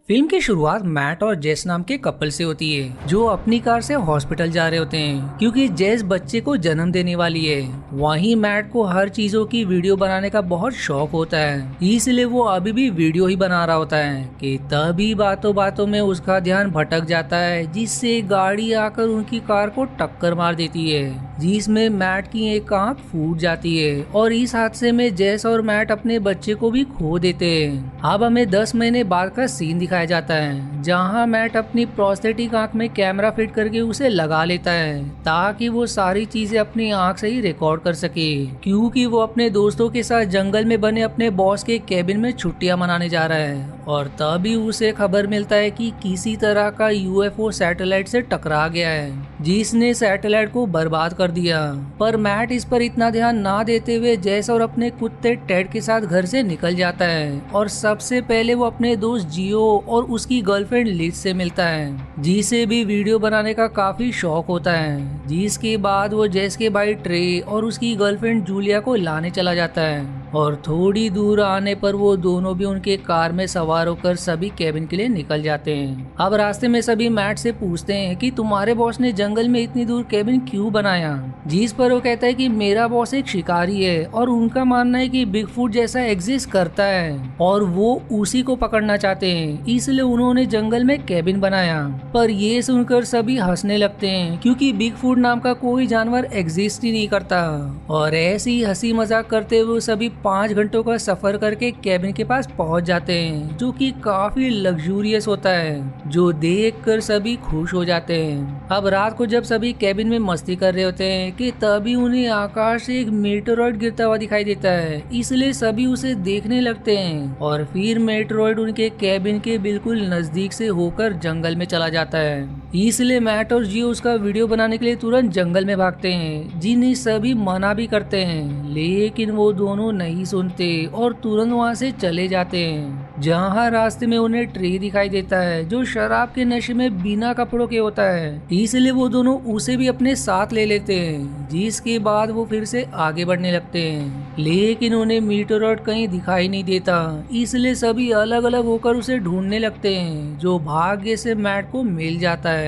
Film की शुरुआत mat और जेस नाम के कपल से होती है जो अपनी कार से हॉस्पिटल जा रहे होते हैं क्योंकि जेस बच्चे को जन्म देने वाली है। वहीं मैट को हर चीजों की वीडियो बनाने का बहुत शौक होता है, इसलिए वो अभी भी वीडियो ही बना रहा होता है कि तभी बातों बातों में उसका ध्यान भटक जाता है जिससे गाड़ी आकर उनकी कार को टक्कर मार देती है जिसमें मैट की एक आंख फूट जाती है और इस हादसे में जेस और मैट अपने बच्चे को भी खो देते हैं। अब हमें 10 महीने बाद का सीन दिखाया जाता है जहां मैट अपनी प्रोस्थेटिक आंख में कैमरा फिट करके उसे लगा लेता है ताकि वो सारी चीजें अपनी आंख से ही रिकॉर्ड कर सके, क्योंकि वो अपने दोस्तों के साथ जंगल में बने अपने बॉस के केबिन में छुट्टियां मनाने जा रहा है। और तभी उसे खबर मिलता है कि किसी तरह का यूएफओ सैटेलाइट से टकरा गया है जिसने सैटेलाइट को बर्बाद कर दिया। पर मैट इस पर इतना ध्यान ना देते हुए जेस और अपने कुत्ते टेड के साथ घर से निकल जाता है और सबसे पहले वो अपने दोस्त जियो और उसकी गर्लफ्रेंड लिज से मिलता है जिसे भी वीडियो बनाने का काफी शौक होता है। जिसके बाद वो जेस के भाई ट्रे और उसकी गर्लफ्रेंड जूलिया को लाने चला जाता है और थोड़ी दूर आने पर वो दोनों भी उनके कार में सवार होकर सभी केबिन के लिए निकल जाते हैं। अब रास्ते में सभी मैट से पूछते हैं कि तुम्हारे बॉस ने जंगल में इतनी दूर केबिन क्यों बनाया, जिस पर वो कहता है कि मेरा बॉस एक शिकारी है और उनका मानना है कि बिगफुट जैसा एग्जिस्ट करता है और वो उसी को पकड़ना चाहते हैं, इसलिए उन्होंने जंगल में केबिन बनाया। पर ये सुनकर सभी हंसने लगते हैं क्योंकि बिगफुट नाम का कोई जानवर एग्जिस्ट ही नहीं करता। और ऐसी ही हंसी मजाक करते हुए सभी 5 घंटों का सफर करके केबिन के पास पहुंच जाते हैं जो कि काफी लग्जूरियस होता है, जो देखकर सभी खुश हो जाते हैं। अब रात को जब सभी केबिन में मस्ती कर रहे होते हैं कि तभी उन्हें आकाश से एक मेटेरॉइड गिरता हुआ दिखाई देता है, इसलिए सभी उसे देखने लगते हैं और फिर मेटेरॉइड उनके केबिन के बिल्कुल नजदीक से होकर जंगल में चला जाता है। इसलिए मैट और जियो उसका वीडियो बनाने के लिए तुरंत जंगल में भागते हैं, जिन्हें सभी मना भी करते हैं लेकिन वो दोनों नहीं सुनते और तुरंत वहाँ से चले जाते हैं। जहाँ रास्ते में उन्हें ट्रे दिखाई देता है जो शराब के नशे में बिना कपड़ों के होता है, इसलिए वो दोनों उसे भी अपने साथ ले लेते हैं। जिसके बाद वो फिर से आगे बढ़ने लगते हैं लेकिन उन्हें मीटरॉइड कहीं दिखाई नहीं देता, इसलिए सभी अलग अलग होकर उसे ढूंढने लगते हैं जो भाग्य से मैट को मिल जाता है।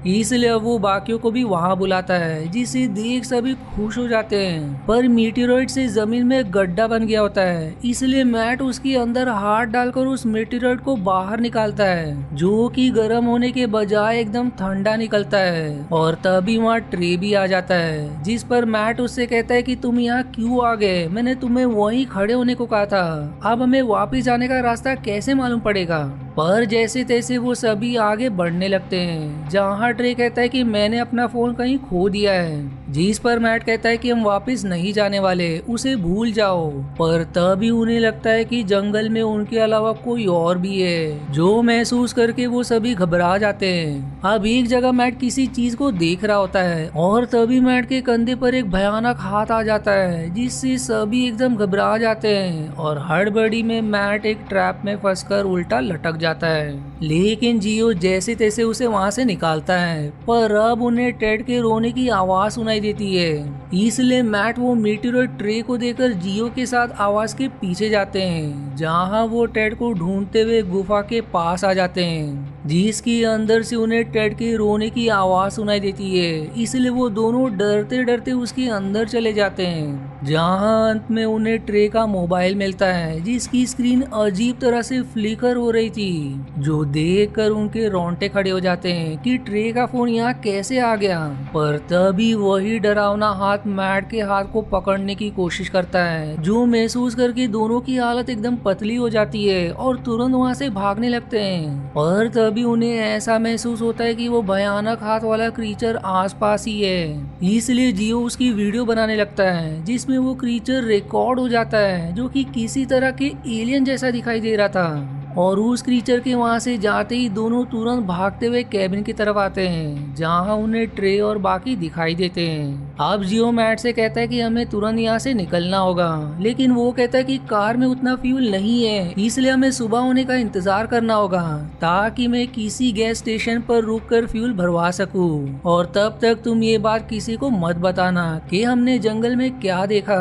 इसलिए अब वो बाकियों को भी वहाँ बुलाता है जिसे देख सभी खुश हो जाते हैं। पर मीटरॉइड से जमीन में गड्ढा बन गया होता है, इसलिए मैट उसके अंदर हाथ डालकर उस मीटरॉइड को बाहर निकालता है जो कि गर्म होने के बजाय एकदम ठंडा निकलता है। और तभी वहाँ ट्रे भी आ जाता है जिस पर मैट उससे कहता है कि तुम यहाँ क्यों आ गए, मैंने तुम्हें वहीं खड़े होने को कहा था, अब हमें वापस जाने का रास्ता कैसे मालूम पड़ेगा। पर जैसे तैसे वो सभी आगे बढ़ने लगते हैं जहाँ ट्रे कहता है कि मैंने अपना फोन कहीं खो दिया है, जिस पर मैट कहता है कि हम वापस नहीं जाने वाले, उसे भूल जाओ। पर तभी उन्हें लगता है कि जंगल में उनके अलावा कोई और भी है, जो महसूस करके वो सभी घबरा जाते हैं। अब एक जगह मैट किसी चीज को देख रहा होता है और तभी मैट के कंधे पर एक भयानक हाथ आ जाता है जिससे सभी एकदम घबरा जाते हैं और हड़बड़ी में मैट एक ट्रैप में फंसकर उल्टा लटक जाता है। लेकिन जियो जैसे तैसे उसे वहां से निकालता है, पर अब उन्हें टेड के रोने की आवाज सुनाई देती है, इसलिए मैट वो मीटरॉइड ट्रे को देकर जियो के साथ आवाज के पीछे जाते हैं जहां वो टेड को ढूंढते हुए गुफा के पास आ जाते हैं जिसके अंदर से उन्हें टेड के रोने की आवाज सुनाई देती है। इसलिए वो दोनों डरते डरते उसके अंदर चले जाते हैं जहां अंत में उन्हें ट्रे का मोबाइल मिलता है जिसकी स्क्रीन अजीब तरह से फ्लिकर हो रही थी, जो देखकर उनके रोंगटे खड़े हो जाते हैं कि ट्रे का फोन यहाँ कैसे आ गया। पर तभी वही डरावना हाथ मैट के हाथ को पकड़ने की कोशिश करता है, जो महसूस करके दोनों की हालत एकदम पतली हो जाती है और तुरंत वहाँ से भागने लगते हैं। पर तभी उन्हें ऐसा महसूस होता है कि वो भयानक हाथ वाला क्रीचर आसपास ही है, इसलिए जियो उसकी वीडियो बनाने लगता है जिसमें वो क्रीचर रिकॉर्ड हो जाता है जो कि किसी तरह के एलियन जैसा दिखाई दे रहा था। और उस क्रीचर के वहां से जाते ही दोनों तुरंत भागते हुए केबिन की तरफ आते हैं जहां उन्हें ट्रे और बाकी दिखाई देते हैं। अब जियो मैट से कहता है कि हमें तुरंत यहाँ से निकलना होगा, लेकिन वो कहता है कि कार में उतना फ्यूल नहीं है, इसलिए हमें सुबह होने का इंतजार करना होगा ताकि मैं किसी गैस स्टेशन पर रुककर फ्यूल भरवा सकूं। और तब तक तुम ये बात किसी को मत बताना कि हमने जंगल में क्या देखा,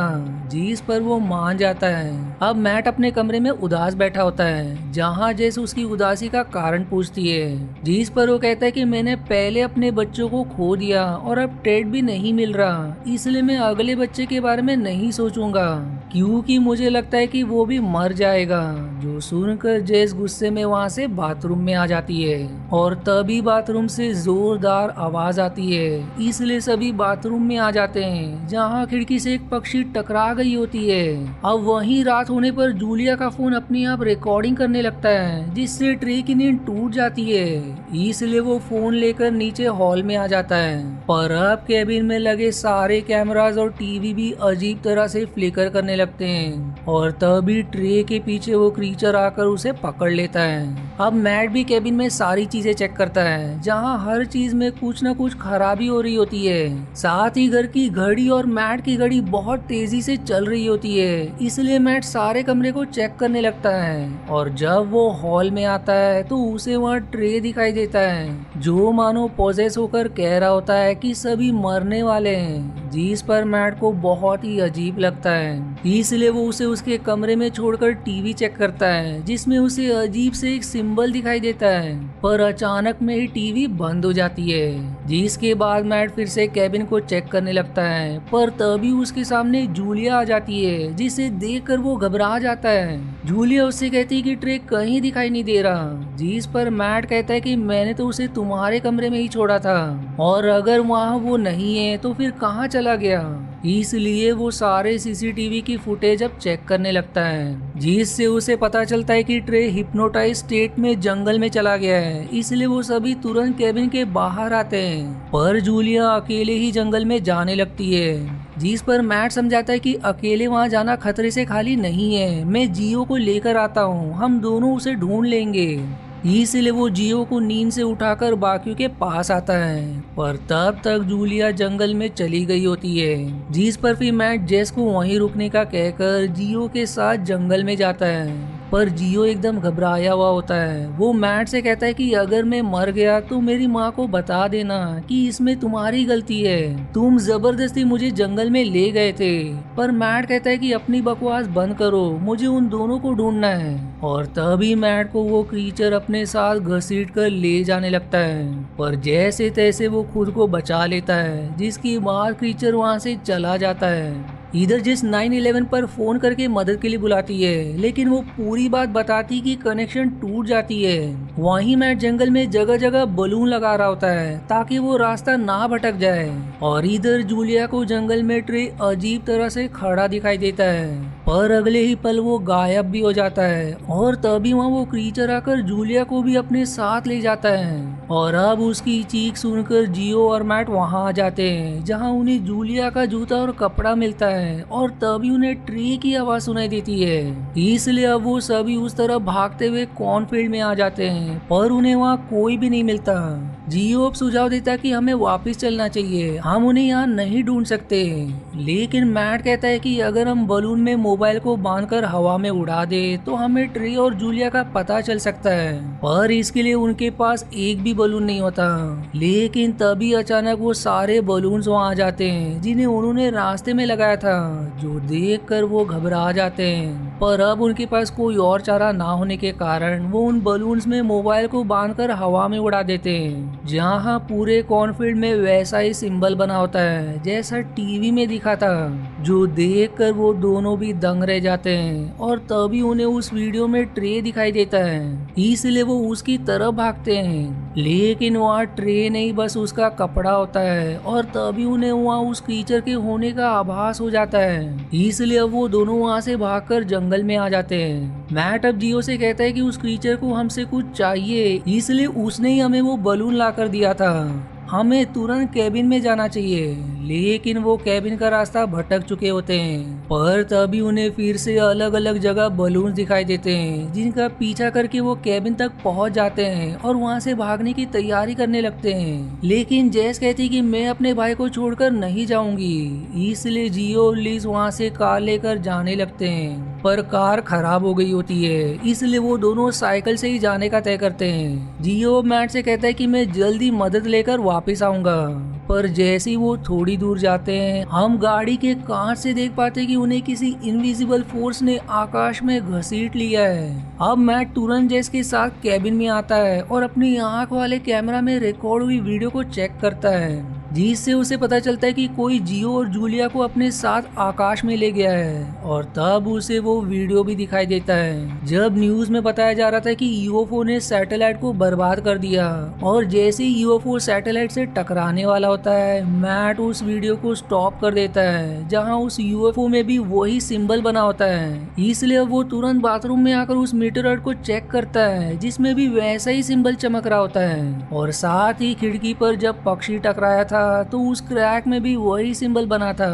जिस पर वो मान जाता है। अब मैट अपने कमरे में उदास बैठा होता है जहाँ जेस उसकी उदासी का कारण पूछती है, जिस पर वो कहता है कि मैंने पहले अपने बच्चों को खो दिया और अब टेड भी नहीं मिल रहा, इसलिए मैं अगले बच्चे के बारे में नहीं सोचूंगा क्योंकि मुझे लगता है कि वो भी मर जाएगा। जो सुनकर जेस गुस्से में वहाँ से बाथरूम में आ जाती है और तभी बाथरूम से जोरदार आवाज आती है, इसलिए सभी बाथरूम में आ जाते हैं जहाँ खिड़की से एक पक्षी टकरा गई होती है। अब वहीं रात होने पर जूलिया का फोन अपने आप रिकॉर्डिंग करने लगता है जिससे ट्रे की नींद टूट जाती है, इसलिए वो फोन लेकर नीचे हॉल में आ जाता है। पर अब केबिन में लगे सारे कैमरास और टीवी भी अजीब तरह से फ्लिकर करने लगते हैं और तभी ट्रे के पीछे वो क्रीचर आकर उसे पकड़ लेता है। अब मैट भी केबिन में सारी चीजें चेक करता है जहाँ हर चीज में कुछ न कुछ खराबी हो रही होती है, साथ ही घर की घड़ी और मैट की घड़ी बहुत तेजी से चल रही होती है, इसलिए मैट सारे कमरे को चेक करने लगता है। और जब वो हॉल में आता है तो उसे वहाँ ट्रे दिखाई देता है जो मानो पोजेस होकर कह रहा होता है कि सभी मरने वाले हैं, जिस पर मैट को बहुत ही अजीब लगता है, इसलिए वो उसे उसके कमरे में छोड़कर टीवी चेक करता है जिसमें उसे अजीब से एक सिंबल दिखाई देता है। पर अचानक में ही टीवी बंद हो जाती है, जिसके बाद मैट फिर से केबिन को चेक करने लगता है, पर तभी उसके सामने जूलिया आ जाती है जिसे देखकर वो घबरा जाता है। जूलिया उससे कहती है कि ट्रे कहीं दिखाई नहीं दे रहा, जिस पर मैट कहता है कि मैंने तो उसे तुम्हारे कमरे में ही छोड़ा था और अगर वहाँ वो नहीं है तो फिर कहाँ चला गया। इसलिए वो सारे सीसीटीवी की फुटेज अब चेक करने लगता है जिससे उसे पता चलता है कि ट्रे हिप्नोटाइज स्टेट में जंगल में चला गया है, इसलिए वो सभी तुरंत केबिन के बाहर आते हैं। पर जूलिया अकेले ही जंगल में जाने लगती है, जिस पर मैट समझाता है कि अकेले वहाँ जाना खतरे से खाली नहीं है, मैं जियो को लेकर आता हूँ, हम दोनों उसे ढूंढ लेंगे। इसलिए वो जियो को नींद से उठाकर बाकियों के पास आता है, पर तब तक जूलिया जंगल में चली गई होती है, जिस पर फिर मैट जेस को वहीं रुकने का कहकर जियो के साथ जंगल में जाता है। पर जियो एकदम घबराया हुआ होता है, वो मैट से कहता है कि अगर मैं मर गया तो मेरी माँ को बता देना कि इसमें तुम्हारी गलती है, तुम जबरदस्ती मुझे जंगल में ले गए थे। पर मैट कहता है कि अपनी बकवास बंद करो, मुझे उन दोनों को ढूंढना है। और तभी मैट को वो क्रीचर अपने साथ घसीट कर ले जाने लगता है, पर जैसे तैसे वो खुद को बचा लेता है, जिसकी बाद क्रीचर वहाँ से चला जाता है। इधर जिस 911 पर फोन करके मदद के लिए बुलाती है, लेकिन वो पूरी बात बताती कि कनेक्शन टूट जाती है। वहीं मैट जंगल में जगह जगह बलून लगा रहा होता है ताकि वो रास्ता ना भटक जाए। और इधर जूलिया को जंगल में ट्रे अजीब तरह से खड़ा दिखाई देता है, पर अगले ही पल वो गायब भी हो जाता है। और तभी वहाँ वो क्रीचर आकर जूलिया को भी अपने साथ ले जाता है। और अब उसकी चीख सुनकर जियो और मैट वहाँ आ जाते हैं, जहाँ उन्हें जूलिया का जूता और कपड़ा मिलता है। और तभी उन्हें ट्री की आवाज सुनाई देती है, इसलिए अब वो सभी उस तरफ भागते हुए कॉर्नफील्ड में आ जाते हैं, पर उन्हें वहाँ कोई भी नहीं मिलता। जियो अब सुझाव देता कि हमें वापस चलना चाहिए, हम उन्हें यहाँ नहीं ढूंढ सकते। लेकिन मैट कहता है कि अगर हम बलून में मोबाइल को बांधकर हवा में उड़ा दे तो हमें ट्री और जूलिया का पता चल सकता है, पर इसके लिए उनके पास एक भी बलून नहीं होता। लेकिन तभी अचानक वो सारे बलून्स वहाँ आ जाते हैं जिन्हें उन्होंने रास्ते में लगाया था, जो देखकर वो घबरा जाते हैं। पर अब उनके पास कोई और चारा ना होने के कारण वो उन बलून्स में मोबाइल को बांधकर हवा में उड़ा देते हैं, जहाँ पूरे कॉर्नफील्ड में वैसा ही सिंबल बना होता है जैसा टीवी में दिखा था, जो देखकर वो दोनों भी दंग रह जाते हैं। और तभी उन्हें उस वीडियो में ट्रे दिखाई देता है, इसलिए वो उसकी तरफ भागते हैं, लेकिन वहाँ ट्रे नहीं बस उसका कपड़ा होता है। और तभी उन्हें वहाँ उस क्रीचर के होने का आभास हो जाता है, इसलिए अब वो दोनों वहाँ से भागकर जंगल में आ जाते हैं। मैट अब जियो से कहता है कि उस क्रीचर को हमसे कुछ चाहिए, इसलिए उसने ही हमें वो बलून लाकर दिया था, हमें तुरंत केबिन में जाना चाहिए। लेकिन वो केबिन का रास्ता भटक चुके होते हैं, पर तभी उन्हें फिर से अलग अलग जगह बलून दिखाई देते हैं, जिनका पीछा करके वो केबिन तक पहुंच जाते हैं और वहां से भागने की तैयारी करने लगते हैं। लेकिन जेस कहती कि मैं अपने भाई को छोड़कर नहीं जाऊंगी, इसलिए जियो और लिज वहां से कार लेकर जाने लगते हैं, पर कार खराब हो गई होती है, इसलिए वो दोनों साइकिल से ही जाने का तय करते हैं। जियो मैट से कहता है कि मैं जल्दी मदद लेकर वापस आऊंगा। पर जैसे ही वो थोड़ी दूर जाते हैं, हम गाड़ी के कांच से देख पाते कि उन्हें किसी इनविजिबल फोर्स ने आकाश में घसीट लिया है। अब मैट तुरंत जेस के साथ कैबिन में आता है और अपनी आंख वाले कैमरा में रिकॉर्ड हुई वीडियो को चेक करता है, जिससे उसे पता चलता है कि कोई जियो और जूलिया को अपने साथ आकाश में ले गया है। और तब उसे वो वीडियो भी दिखाई देता है जब न्यूज में बताया जा रहा था कि यूएफओ ने सैटेलाइट को बर्बाद कर दिया। और जैसे ही यूएफओ सैटेलाइट से टकराने वाला होता है, मैट उस वीडियो को स्टॉप कर देता है जहां उस यूएफओ में भी वही सिंबल बना होता है। इसलिए वो तुरंत बाथरूम में आकर उस मीटरऑइड को चेक करता है जिसमें भी वैसा ही सिंबल चमक रहा होता है। और साथ ही खिड़की पर जब पक्षी टकराया था तो उस क्रैक में भी वही सिंबल बना था,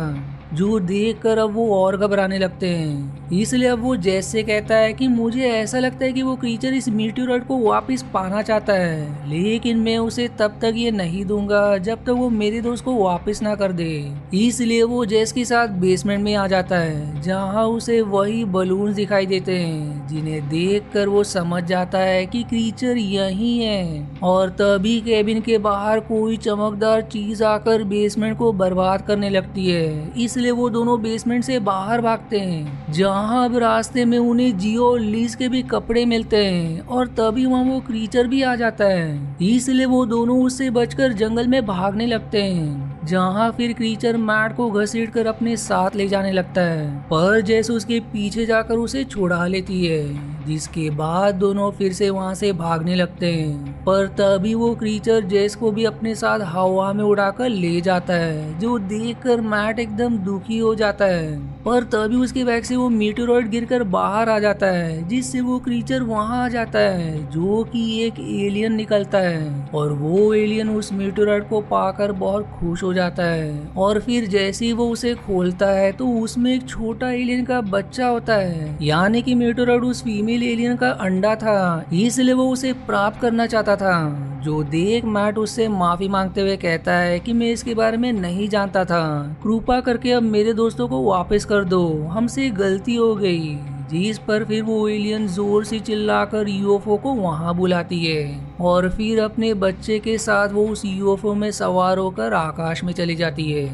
जो देखकर अब वो और घबराने लगते हैं। इसलिए अब वो जेस से कहता है कि मुझे ऐसा लगता है कि वो क्रीचर इस मीटियोराइड को वापस पाना चाहता है, लेकिन मैं उसे तब तक ये नहीं दूंगा जब तक वो मेरे दोस्त को वापस ना कर दे। इसलिए वो जेस के साथ बेसमेंट में आ जाता है जहाँ उसे वही बलून दिखाई देते हैं, जिन्हें देखकर वो समझ जाता है कि क्रीचर यही है। और तभी केबिन के बाहर कोई चमकदार चीज आकर बेसमेंट को बर्बाद करने लगती है। इसलिए वो दोनों बेसमेंट से बाहर भागते हैं, जहाँ अब रास्ते में उन्हें जियो और लीज के भी कपड़े मिलते हैं। और तभी वहाँ वो क्रीचर भी आ जाता है, इसलिए वो दोनों उससे बचकर जंगल में भागने लगते हैं, जहाँ फिर क्रीचर मैट को घसीट कर अपने साथ ले जाने लगता है। पर जैसे उसके पीछे जाकर उसे छुड़ा लेती है, जिसके बाद दोनों फिर से वहाँ से भागने लगते हैं। पर तभी वो क्रीचर जेस को भी अपने साथ हवा में उड़ाकर ले जाता है, जो देखकर मैट एकदम दुखी हो जाता है। पर तभी उसके बैग से वो मीटेरॉइड गिरकर बाहर आ जाता है, जिससे वो क्रीचर वहाँ आ जाता है, जो कि एक एलियन निकलता है। और वो एलियन उस मीटेरॉइड को पाकर बहुत खुश हो जाता है। और फिर जैसे ही वो उसे खोलता है तो उसमें एक छोटा एलियन का बच्चा होता है, यानी कि मीटेरॉइड उस फीमेल एलियन का अंडा था, इसलिए वो उसे प्राप्त करना चाहता था। जो देख मैट उससे माफी मांगते हुए कहता है कि मैं इसके बारे में नहीं जानता था, कृपा करके अब मेरे दोस्तों को वापस कर दो, हमसे गलती हो गई। जिस पर फिर वो एलियन जोर से चिल्लाकर यूएफओ को वहां बुलाती है और फिर अपने बच्चे के साथ वो उस यूएफओ में सवार होकर आकाश में चली जाती है,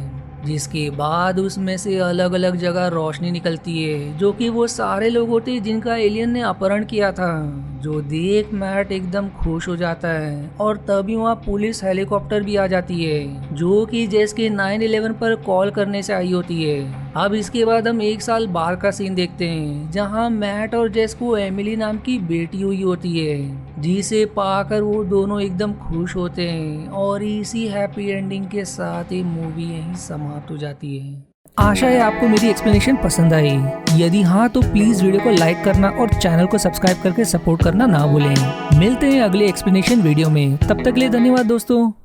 जिसके बाद उसमें से अलग अलग जगह रोशनी निकलती है, जो कि वो सारे लोग होते जिनका एलियन ने अपहरण किया था। जो देख मैट एकदम खुश हो जाता है। और तभी वहाँ पुलिस हेलीकॉप्टर भी आ जाती है, जो कि जेस के 911 पर कॉल करने से आई होती है। अब इसके बाद हम एक साल बाद का सीन देखते हैं, जहाँ मैट और जेस को एमिली नाम की बेटी हुई होती है, जिसे पाकर वो दोनों एकदम खुश होते हैं। और इसी हैप्पी एंडिंग के साथ ये मूवी यहीं समाप्त हो जाती है। आशा है आपको मेरी एक्सप्लेनेशन पसंद आई। यदि हाँ तो प्लीज वीडियो को लाइक करना और चैनल को सब्सक्राइब करके सपोर्ट करना ना भूलें। मिलते हैं अगले एक्सप्लेनेशन वीडियो में, तब तक के लिए धन्यवाद दोस्तों।